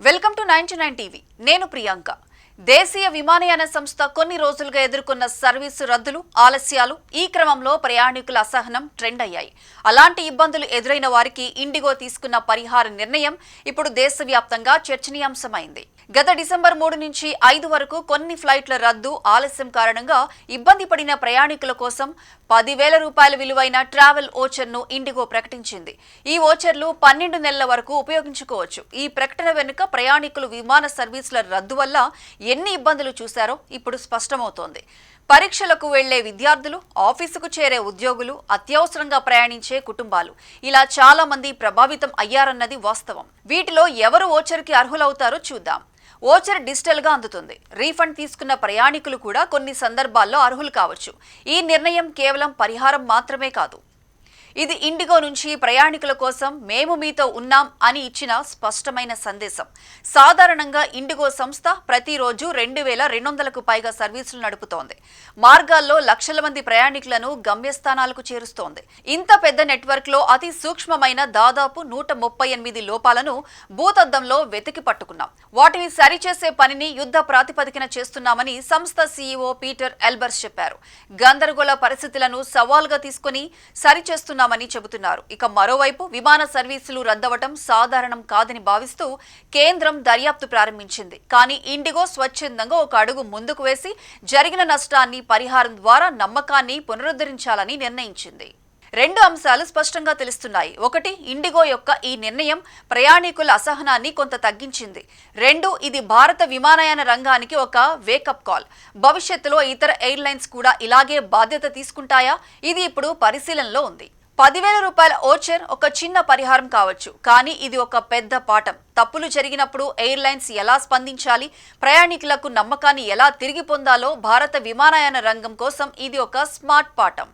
Welcome to 99 TV. నేను ప్రియాంక. దేశీయ విమానయాన సంస్థ కొన్ని రోజులుగా ఎదుర్కొన్న సర్వీసు రద్దులు, ఆలస్యాలు, ఈ క్రమంలో ప్రయాణికుల అసహనం ట్రెండ్ అయ్యాయి. అలాంటి ఇబ్బందులు ఎదురైన వారికి ఇండిగో తీసుకున్న పరిహార నిర్ణయం ఇప్పుడు దేశవ్యాప్తంగా చర్చనీయాంశమైంది. గత డిసెంబర్ 3 నుంచి 5 వరకు కొన్ని ఫ్లైట్ల రద్దు, ఆలస్యం కారణంగా ఇబ్బంది పడిన ప్రయాణికుల కోసం 10,000 రూపాయల విలువైన ట్రావెల్ ఓచర్ను ఇండిగో ప్రకటించింది. ఈ ఓచర్లు 12 నెలల వరకు ఉపయోగించుకోవచ్చు. ఈ ప్రకటన వెనుక ప్రయాణికులు విమాన సర్వీసుల రద్దు వల్ల ఎన్ని ఇబ్బందులు చూశారో ఇప్పుడు స్పష్టమవుతోంది. పరీక్షలకు వెళ్లే విద్యార్థులు, ఆఫీసుకు చేరే ఉద్యోగులు, అత్యవసరంగా ప్రయాణించే కుటుంబాలు, ఇలా చాలా మంది ప్రభావితం అయ్యారన్నది వాస్తవం. వీటిలో ఎవరు ఓచర్కి అర్హులవుతారో చూద్దాం. ఓచర్ డిజిటల్ గా అందుతుంది. రీఫండ్ తీసుకున్న ప్రయాణికులు కూడా కొన్ని సందర్భాల్లో అర్హులు కావచ్చు. ఈ నిర్ణయం కేవలం పరిహారం మాత్రమే కాదు, ఇది ఇండిగో నుంచి ప్రయాణికుల కోసం మేము మీతో ఉన్నాం అని ఇచ్చిన స్పష్టమైన సందేశం. సాధారణంగా ఇండిగో సంస్థ ప్రతిరోజు 2,200కు పైగా సర్వీసులు నడుపుతోంది. మార్గాల్లో లక్షల మంది ప్రయాణికులను గమ్యస్థానాలకు చేరుస్తోంది. ఇంత పెద్ద నెట్వర్క్ లో అతి సూక్ష్మమైన దాదాపు 138 లోపాలను భూతద్దంలో వెతికి పట్టుకున్నాం. వాటిని సరిచేసే పనిని యుద్ధ ప్రాతిపదికన చేస్తున్నామని సంస్థ సీఈఓ పీటర్ ఎల్బర్స్ చెప్పారు. గందరగోళ పరిస్థితులను సవాల్గా తీసుకుని సరిచేస్తున్న చెబుతున్నారు. ఇక మరోవైపు విమాన సర్వీసులు రద్దవటం సాధారణం కాదని భావిస్తూ కేంద్రం దర్యాప్తు ప్రారంభించింది. కానీ ఇండిగో స్వచ్ఛందంగా ఒక అడుగు ముందుకు వేసి జరిగిన నష్టాన్ని పరిహారం ద్వారా నమ్మకాన్ని పునరుద్ధరించాలని నిర్ణయించింది. 2 అంశాలు స్పష్టంగా తెలుస్తున్నాయి. 1, ఇండిగో యొక్క ఈ నిర్ణయం ప్రయాణికుల అసహనాన్ని కొంత తగ్గించింది. 2, ఇది భారత విమానయాన రంగానికి ఒక వేకప్ కాల్. భవిష్యత్తులో ఇతర ఎయిర్లైన్స్ కూడా ఇలాగే బాధ్యత తీసుకుంటాయా? ఇది ఇప్పుడు పరిశీలనలో ఉంది. 10,000 రూపాయల ఓచర్ ఒక చిన్న పరిహారం కావచ్చు, కానీ ఇది ఒక పెద్ద పాఠం. తప్పులు జరిగినప్పుడు ఎయిర్లైన్స్ ఎలా స్పందించాలి, ప్రయాణికులకు నమ్మకాన్ని ఎలా తిరిగి పొందాలో భారత విమానయాన రంగం కోసం ఇది ఒక స్మార్ట్ పాఠం.